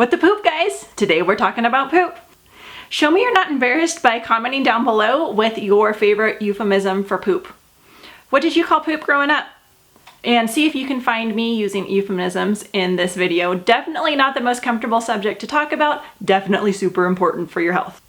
What the poop, guys? Today we're talking about poop. Show me you're not embarrassed by commenting down below with your favorite euphemism for poop. What did you call poop growing up? And see if you can find me using euphemisms in this video. Definitely not the most comfortable subject to talk about, definitely super important for your health.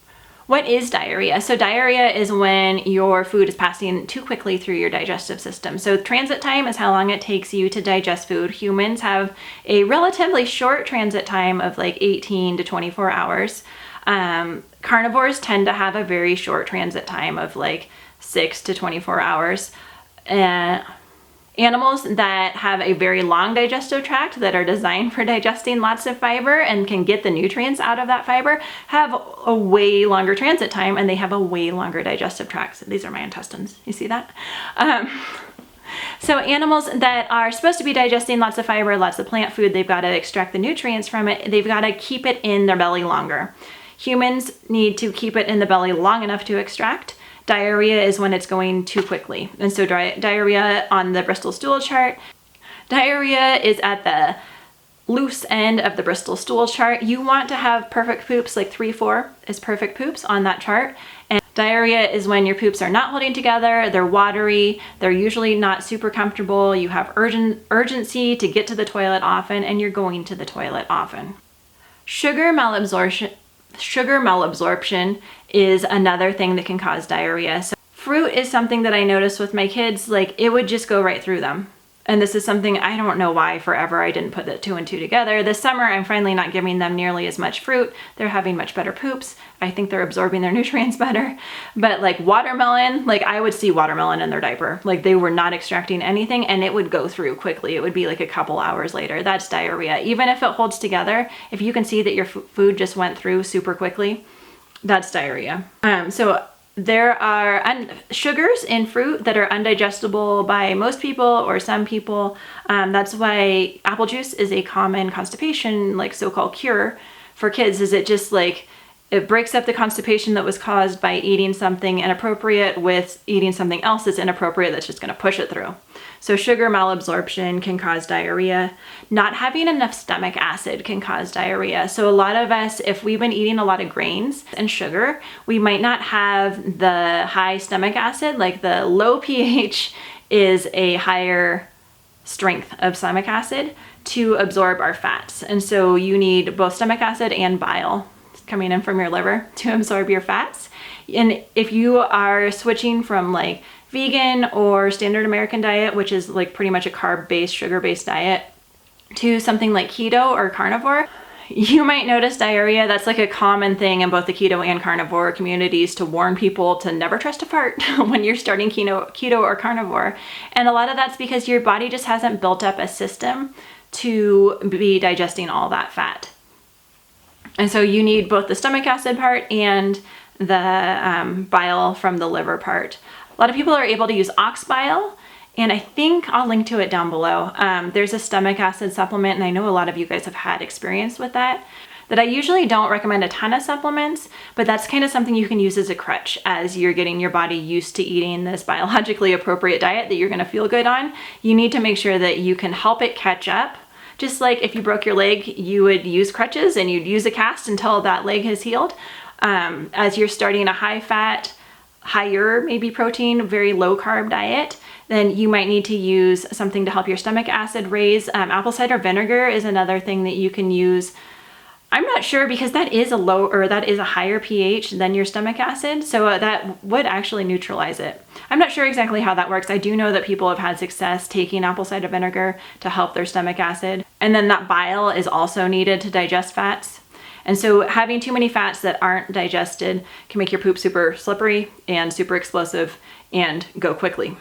What is diarrhea? So diarrhea is when your food is passing too quickly through your digestive system. So transit time is how long it takes you to digest food. Humans have a relatively short transit time of like 18 to 24 hours. Carnivores tend to have a very short transit time of like 6 to 24 hours. Animals that have a very long digestive tract that are designed for digesting lots of fiber and can get the nutrients out of that fiber have a way longer transit time, and they have a way longer digestive tract. So these are my intestines. You see that? So animals that are supposed to be digesting lots of fiber, lots of plant food, they've got to extract the nutrients from it. They've got to keep it in their belly longer. Humans need to keep it in the belly long enough to extract. Diarrhea is when it's going too quickly. And so diarrhea on the Bristol stool chart, diarrhea is at the loose end of the Bristol stool chart. You want to have perfect poops, like 3-4 is perfect poops on that chart. And diarrhea is when your poops are not holding together, they're watery, they're usually not super comfortable, you have urgency to get to the toilet often, and you're going to the toilet often. Sugar malabsorption is another thing that can cause diarrhea. So fruit is something that I noticed with my kids, like it would just go right through them. And this is something, I don't know why forever I didn't put the 2 and 2 together. This summer, I'm finally not giving them nearly as much fruit. They're having much better poops. I think they're absorbing their nutrients better. But like watermelon, like I would see watermelon in their diaper. Like they were not extracting anything and it would go through quickly. It would be like a couple hours later. That's diarrhea. Even if it holds together, if you can see that your food just went through super quickly, that's diarrhea. So there are sugars in fruit that are undigestible by most people or some people. That's why apple juice is a common constipation, like so-called cure for kids, is it just like, it breaks up the constipation that was caused by eating something inappropriate with eating something else that's inappropriate that's just going to push it through. So sugar malabsorption can cause diarrhea. Not having enough stomach acid can cause diarrhea. So a lot of us, if we've been eating a lot of grains and sugar, we might not have the high stomach acid. Like the low pH is a higher strength of stomach acid to absorb our fats. And so you need both stomach acid and bile coming in from your liver to absorb your fats. And if you are switching from like vegan or standard American diet, which is like pretty much a carb-based, sugar-based diet, to something like keto or carnivore, you might notice diarrhea. That's like a common thing in both the keto and carnivore communities, to warn people to never trust a fart when you're starting keto or carnivore. And a lot of that's because your body just hasn't built up a system to be digesting all that fat. And so you need both the stomach acid part and the bile from the liver part. A lot of people are able to use ox bile, and I think I'll link to it down below. There's a stomach acid supplement, and I know a lot of you guys have had experience with that I usually don't recommend a ton of supplements, but that's kind of something you can use as a crutch as you're getting your body used to eating this biologically appropriate diet that you're going to feel good on. You need to make sure that you can help it catch up. Just like if you broke your leg, you would use crutches and you'd use a cast until that leg has healed. As you're starting a high fat, higher maybe protein, very low carb diet, then you might need to use something to help your stomach acid raise. Apple cider vinegar is another thing that you can use. I'm not sure, because that is a higher pH than your stomach acid, so that would actually neutralize it. I'm not sure exactly how that works. I do know that people have had success taking apple cider vinegar to help their stomach acid. And then that bile is also needed to digest fats. And so having too many fats that aren't digested can make your poop super slippery and super explosive and go quickly.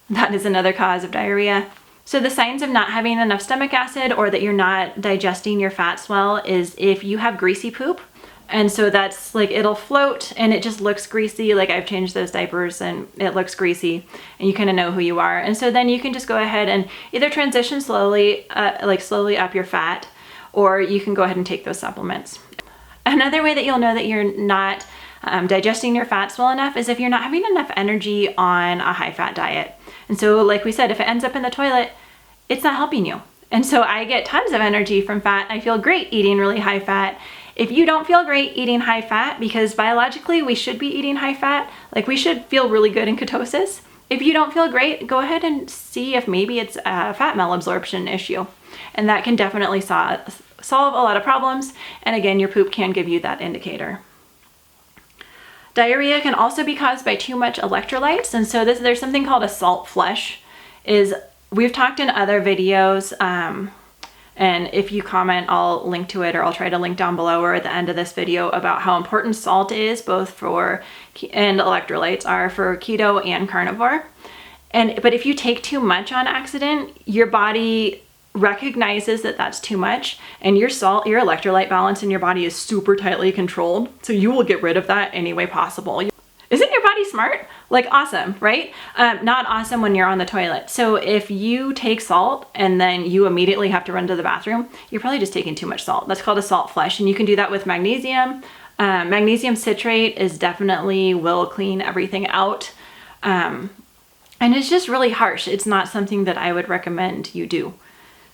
That is another cause of diarrhea. So the signs of not having enough stomach acid or that you're not digesting your fats well is if you have greasy poop. And so that's like, it'll float and it just looks greasy. Like I've changed those diapers and it looks greasy, and you kind of know who you are. And so then you can just go ahead and either transition slowly, slowly up your fat, or you can go ahead and take those supplements. Another way that you'll know that you're not digesting your fats well enough is if you're not having enough energy on a high fat diet. And so like we said, if it ends up in the toilet, it's not helping you. And so I get tons of energy from fat. I feel great eating really high fat. If you don't feel great eating high fat, because biologically we should be eating high fat, like we should feel really good in ketosis. If you don't feel great, go ahead and see if maybe it's a fat malabsorption issue. And that can definitely solve a lot of problems. And again, your poop can give you that indicator. Diarrhea can also be caused by too much electrolytes. And so there's something called a salt flush. We've talked in other videos, and if you comment, I'll link to it, or I'll try to link down below or at the end of this video about how important salt is, both and electrolytes are for keto and carnivore. But if you take too much on accident, your body recognizes that that's too much, and your electrolyte balance in your body is super tightly controlled. So you will get rid of that any way possible. Isn't your body smart? Like, awesome, right? Not awesome when you're on the toilet. So if you take salt and then you immediately have to run to the bathroom, you're probably just taking too much salt. That's called a salt flush. And you can do that with magnesium. Magnesium citrate will clean everything out. And it's just really harsh. It's not something that I would recommend you do.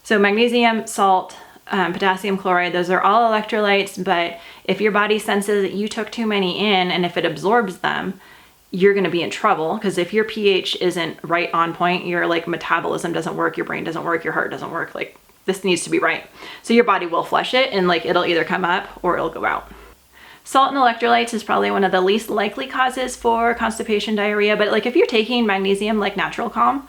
So magnesium, salt, potassium chloride, those are all electrolytes, but if your body senses that you took too many in, and if it absorbs them, you're going to be in trouble, because if your pH isn't right on point, your like metabolism doesn't work, your brain doesn't work, your heart doesn't work, like this needs to be right. So your body will flush it, and like it'll either come up or it'll go out. Salt and electrolytes is probably one of the least likely causes for constipation, diarrhea, but like if you're taking magnesium like Natural Calm,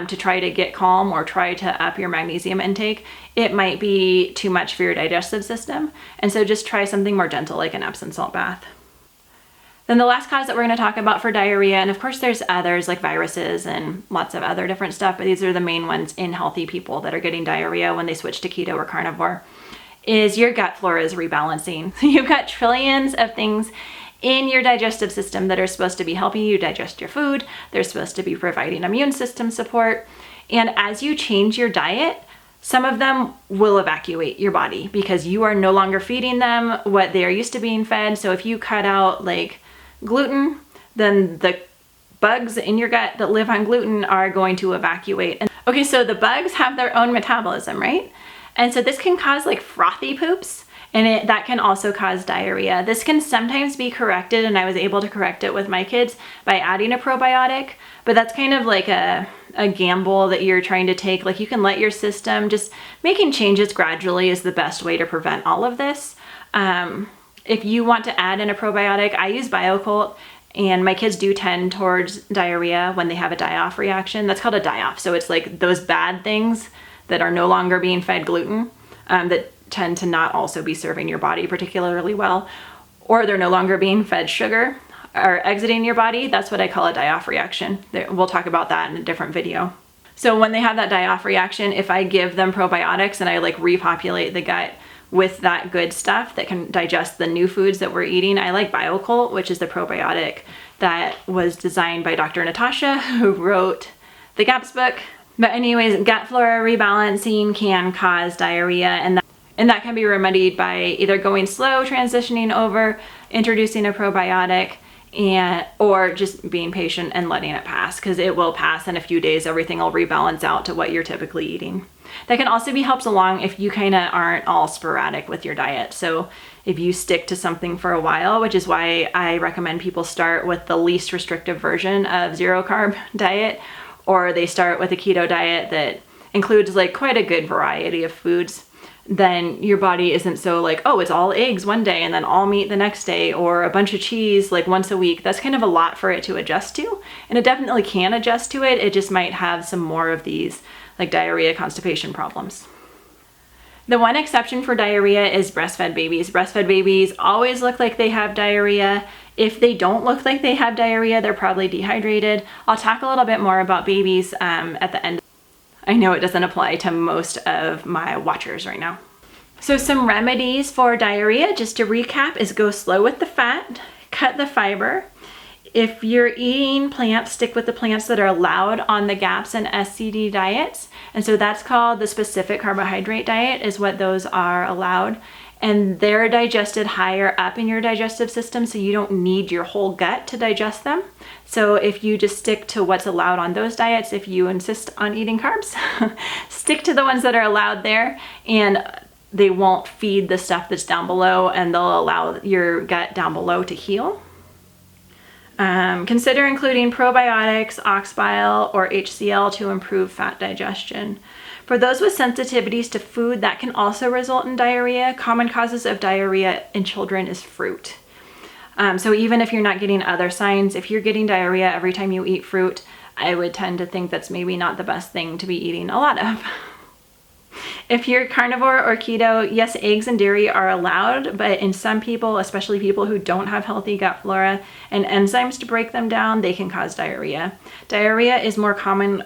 to try to get calm or try to up your magnesium intake, it might be too much for your digestive system. And so just try something more gentle, like an Epsom salt bath. Then the last cause that we're going to talk about for diarrhea, and of course there's others like viruses and lots of other different stuff, but these are the main ones in healthy people that are getting diarrhea when they switch to keto or carnivore, is your gut flora is rebalancing. So you've got trillions of things in your digestive system that are supposed to be helping you digest your food. They're supposed to be providing immune system support. And as you change your diet, some of them will evacuate your body because you are no longer feeding them what they are used to being fed. So if you cut out like gluten, then the bugs in your gut that live on gluten are going to evacuate. Okay, so the bugs have their own metabolism, right? And so this can cause like frothy poops. And that can also cause diarrhea. This can sometimes be corrected, and I was able to correct it with my kids by adding a probiotic, but that's kind of like a gamble that you're trying to take. Like, you can let your system, just making changes gradually is the best way to prevent all of this. If you want to add in a probiotic, I use Bioccult, and my kids do tend towards diarrhea when they have a die-off reaction. That's called a die-off. So it's like those bad things that are no longer being fed gluten, that tend to not also be serving your body particularly well, or they're no longer being fed sugar or exiting your body. That's what I call a die-off reaction. We'll talk about that in a different video. So when they have that die-off reaction, if I give them probiotics and I like repopulate the gut with that good stuff that can digest the new foods that we're eating, I like Bioccult, which is the probiotic that was designed by Dr. Natasha, who wrote the GAPS book. But anyways, gut flora rebalancing can cause diarrhea, and that can be remedied by either going slow, transitioning over, introducing a probiotic, or just being patient and letting it pass, because it will pass in a few days. Everything will rebalance out to what you're typically eating. That can also be helped along if you kind of aren't all sporadic with your diet. So if you stick to something for a while, which is why I recommend people start with the least restrictive version of zero carb diet, or they start with a keto diet that includes like quite a good variety of foods, then your body isn't so like, oh, it's all eggs one day and then all meat the next day, or a bunch of cheese like once a week. That's kind of a lot for it to adjust to, and it definitely can adjust to it. It just might have some more of these like diarrhea, constipation problems. The one exception for diarrhea is breastfed babies. Breastfed babies always look like they have diarrhea. If they don't look like they have diarrhea, they're probably dehydrated. I'll talk a little bit more about babies at the end. I know it doesn't apply to most of my watchers right now. So some remedies for diarrhea, just to recap, is go slow with the fat, cut the fiber. If you're eating plants, stick with the plants that are allowed on the GAPS and SCD diets. And so that's called the specific carbohydrate diet, is what those are allowed. And they're digested higher up in your digestive system, so you don't need your whole gut to digest them. So if you just stick to what's allowed on those diets, if you insist on eating carbs, stick to the ones that are allowed there, and they won't feed the stuff that's down below, and they'll allow your gut down below to heal. Consider including probiotics, ox bile, or HCl to improve fat digestion. For those with sensitivities to food, that can also result in diarrhea. Common causes of diarrhea in children is fruit. So even if you're not getting other signs, if you're getting diarrhea every time you eat fruit, I would tend to think that's maybe not the best thing to be eating a lot of. If you're carnivore or keto, yes, eggs and dairy are allowed, but in some people, especially people who don't have healthy gut flora and enzymes to break them down, they can cause diarrhea. Diarrhea is more common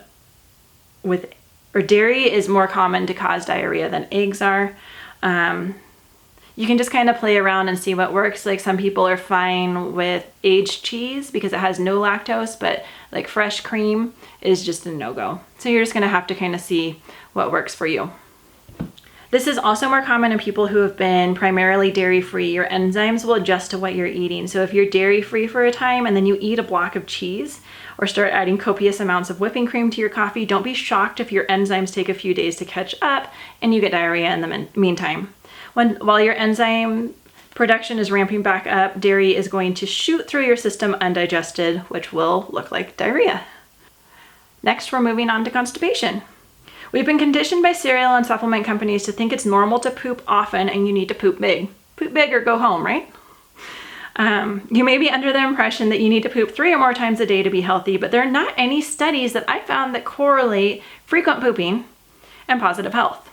dairy is more common to cause diarrhea than eggs are. You can just kind of play around and see what works. Like some people are fine with aged cheese because it has no lactose, but like fresh cream is just a no-go. So you're just gonna have to kind of see what works for you. This is also more common in people who have been primarily dairy-free. Your enzymes will adjust to what you're eating. So if you're dairy-free for a time and then you eat a block of cheese or start adding copious amounts of whipping cream to your coffee, don't be shocked if your enzymes take a few days to catch up and you get diarrhea in the meantime. While your enzyme production is ramping back up, dairy is going to shoot through your system undigested, which will look like diarrhea. Next, we're moving on to constipation. We've been conditioned by cereal and supplement companies to think it's normal to poop often and you need to poop big. Poop big or go home, right? You may be under the impression that you need to poop 3 or more times a day to be healthy, but there are not any studies that I found that correlate frequent pooping and positive health.